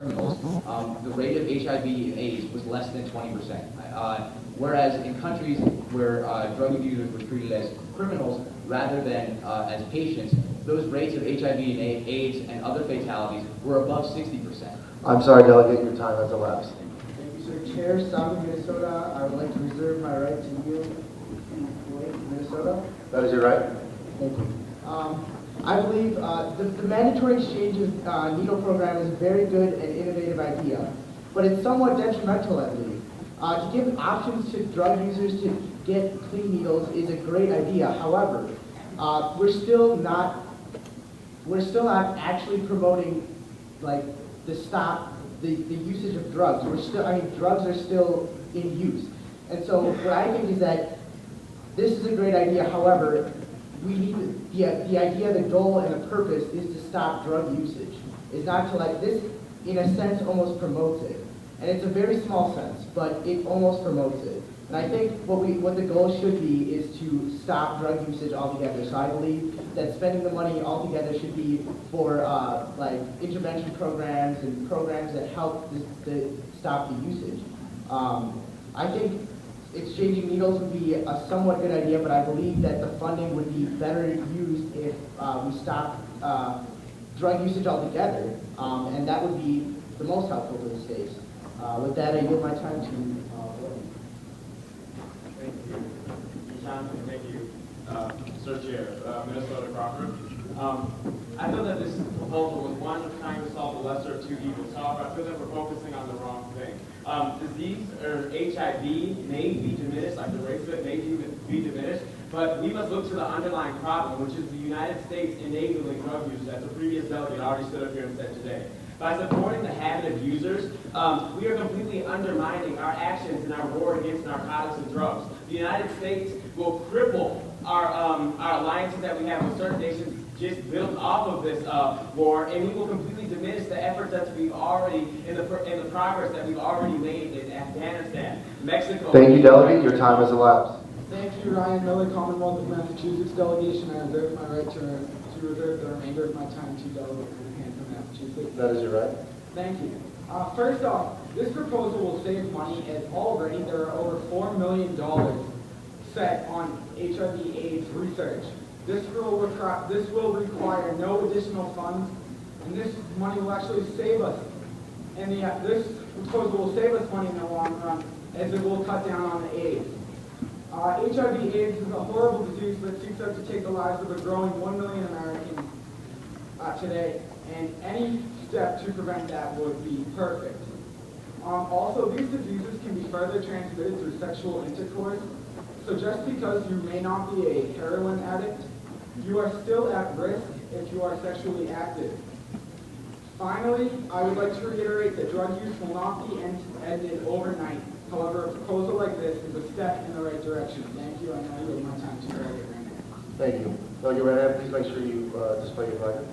criminals, the rate of HIV and AIDS was less than 20%. Whereas in countries where drug abusers were treated as criminals rather than as patients, those rates of HIV and AIDS and other fatalities were above 60%. I'm sorry, Delegate, your time has elapsed. Thank you, sir. Chair, Southern Minnesota, I would like to reserve my right to yield to Minnesota. That is your right. Thank you. I believe the mandatory exchange of needle program is a very good and innovative idea, but it's somewhat detrimental, I believe. To give options to drug users to get clean needles is a great idea. However, we're still not actually promoting like the usage of drugs. Drugs are still in use. And so what I think is that this is a great idea. However, we need the idea, the goal, and the purpose is to stop drug usage. Is not to like this, in a sense, almost promotes it. And it's a very small sense, but it almost promotes it. And I think what the goal should be is to stop drug usage altogether. So I believe that spending the money altogether should be for like intervention programs and programs that help stop the usage. I think exchanging needles would be a somewhat good idea, but I believe that the funding would be better used if we stopped drug usage altogether, and that would be the most helpful to the states. With that, I yield my time to Thank you. Jonathan, thank you. Sir Chair, Minnesota Crawford. I feel that this proposal was one of trying to solve the lesser of two evils. However, I feel that we're focusing on the wrong thing. Disease or HIV may be diminished, like the rates of it may be diminished, but we must look to the underlying problem, which is the United States enabling drug use, as the previous delegate already stood up here and said today. By supporting the habit of users, we are completely undermining our actions in our war against narcotics and drugs. The United States will cripple our alliances that we have with certain nations just built off of this war, and we will completely diminish the efforts that we've already, in the progress that we've already made in Afghanistan, Mexico. Thank you, Delegate. Your time has elapsed. Thank you, Ryan Miller, Commonwealth of Massachusetts delegation. I reserve my right to reserve the remainder of my time to delegate Hanahan from Massachusetts. That is your right. Thank you. First off, this proposal will save money, as already there are over $4 million set on HIV/AIDS research. This will require no additional funds, and this money will actually save us. And this proposal will save us money in the long run, as it will cut down on the AIDS. HIV/AIDS is a horrible disease that seeks out to take the lives of a growing 1 million Americans today, and any step to prevent that would be perfect. Also, these diseases can be further transmitted through sexual intercourse, so just because you may not be a heroin addict, you are still at risk if you are sexually active. Finally, I would like to reiterate that drug use will not be ended overnight. However, a proposal like this is a step in the right direction. Thank you. I now yield my time to Delegate Rand. Thank you. Delegate Rand, please make sure you display your record.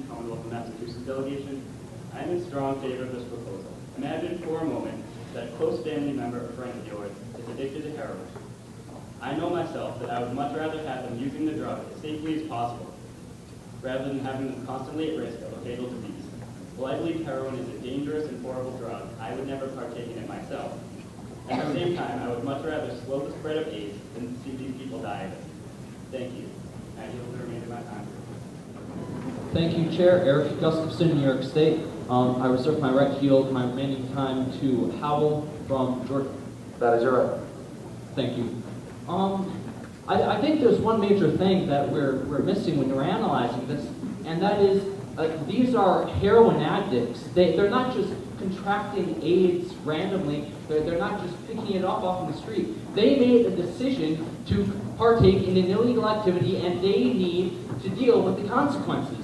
Commonwealth of Massachusetts delegation. I am in strong favor of this proposal. Imagine for a moment that a close family member or friend of yours is addicted to heroin. I know myself that I would much rather have them using the drug as safely as possible, rather than having them constantly at risk of a fatal disease. While I believe heroin is a dangerous and horrible drug, I would never partake in it myself. At the same time, I would much rather slow the spread of AIDS than see these people die of it. Thank you. I yield the remainder of my time. Thank you, Chair. Eric Gustafson, New York State. I reserve my right to yield my remaining time to Howell from Georgia. That is your right. Thank you. I think there's one major thing that we're missing when we're analyzing this, and that is these are heroin addicts. They're not just contracting AIDS randomly. They're not just picking it up off in the street. They made a decision to partake in an illegal activity, and they need to deal with the consequences.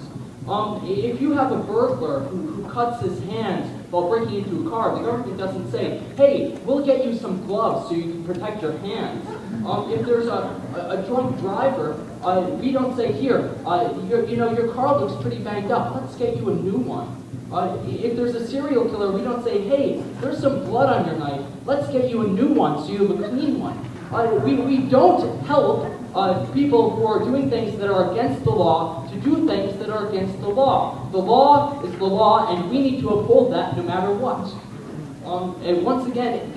If you have a burglar who cuts his hands while breaking into a car, the government doesn't say, hey, we'll get you some gloves so you can protect your hands. If there's a drunk driver, we don't say, here, your car looks pretty banged up, let's get you a new one. If there's a serial killer, we don't say, hey, there's some blood on your knife, let's get you a new one so you have a clean one. We don't help people who are doing things that are against the law to do things that are against the law. The law is the law, and we need to uphold that no matter what. And once again,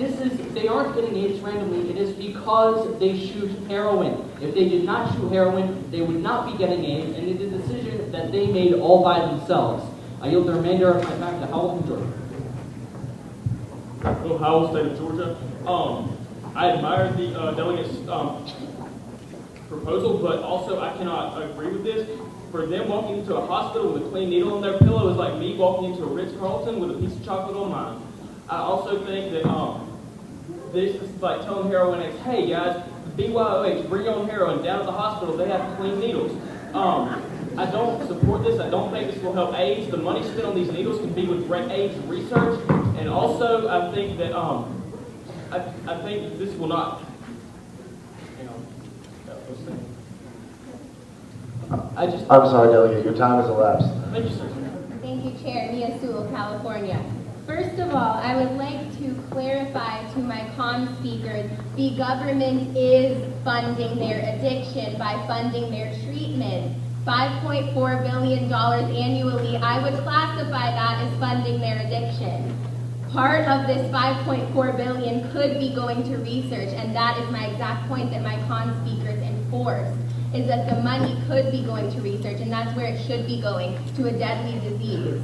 they aren't getting AIDS randomly. It is because they shoot heroin. If they did not shoot heroin, they would not be getting AIDS, and it is a decision that they made all by themselves. I yield the remainder of my time to Howell from Georgia. Hello, Howell, state of Georgia. I admire the delegate's proposal, but also I cannot agree with this. For them walking into a hospital with a clean needle on their pillow is like me walking into a Ritz-Carlton with a piece of chocolate on mine. I also think that this is like telling heroin addicts, hey guys, the BYOH, bring your own heroin. Down at the hospital, they have clean needles. I don't support this. I don't think this will help AIDS. The money spent on these needles can be with AIDS research. And also, I think that I think this will not. I'm sorry, Delegate, your time has elapsed. Thank you, sir. Thank you, Chair. Mia Sewell, California. First of all, I would like to clarify to my speakers, the government is funding their addiction by funding their treatment. $5.4 billion annually, I would classify that as funding their addiction. Part of this $5.4 billion could be going to research, and that is my exact point that my speakers enforced, is that the money could be going to research, and that's where it should be going, to a deadly disease.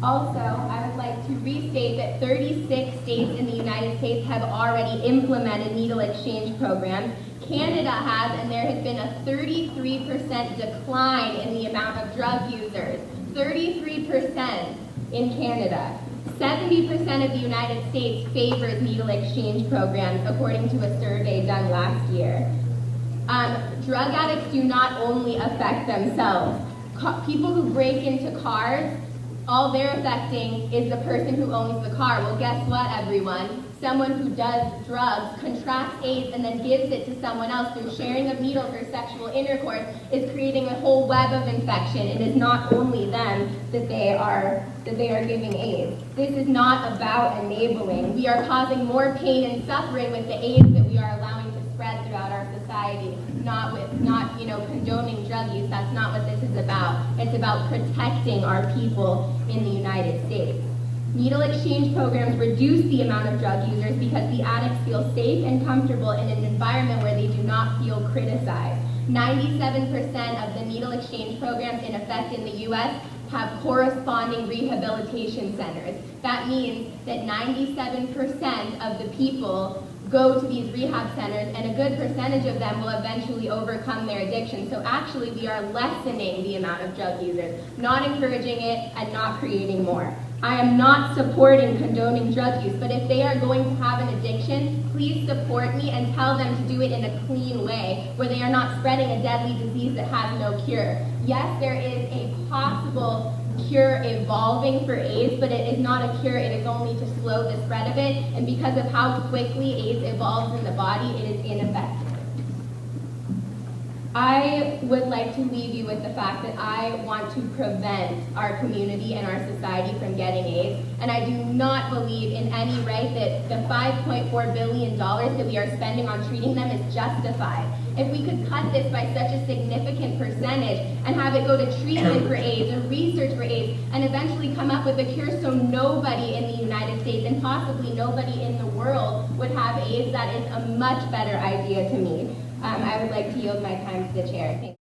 Also, I would like to restate that 36 states in the United States have already implemented needle exchange programs. Canada has, and there has been a 33% decline in the amount of drug users. 33% in Canada. 70% of the United States favors needle exchange programs, according to a survey done last year. Drug addicts do not only affect themselves. People who break into cars, all they're affecting is the person who owns the car. Well, guess what, everyone? Someone who does drugs, contracts AIDS, and then gives it to someone else through sharing of needles or sexual intercourse is creating a whole web of infection. It is not only them that they are giving AIDS. This is not about enabling. We are causing more pain and suffering with the AIDS that we are allowing to spread throughout our society, not condoning drug use. That's not what this is about. It's about protecting our people in the United States. Needle exchange programs reduce the amount of drug users because the addicts feel safe and comfortable in an environment where they do not feel criticized. 97% of the needle exchange programs in effect in the U.S. have corresponding rehabilitation centers. That means that 97% of the people go to these rehab centers, and a good percentage of them will eventually overcome their addiction. So actually, we are lessening the amount of drug users, not encouraging it and not creating more. I am not supporting condoning drug use, but if they are going to have an addiction, please support me and tell them to do it in a clean way, where they are not spreading a deadly disease that has no cure. Yes, there is a possible cure evolving for AIDS, but it is not a cure. It is only to slow the spread of it, and because of how quickly AIDS evolves in the body, it is ineffective. I would like to leave you with the fact that I want to prevent our community and our society from getting AIDS, and I do not believe in any right that the $5.4 billion that we are spending on treating them is justified. If we could cut this by such a significant percentage and have it go to treatment for AIDS or research for AIDS and eventually come up with a cure so nobody in the United States and possibly nobody in the world would have AIDS, that is a much better idea to me. I would like to yield my time to the chair. Thank you.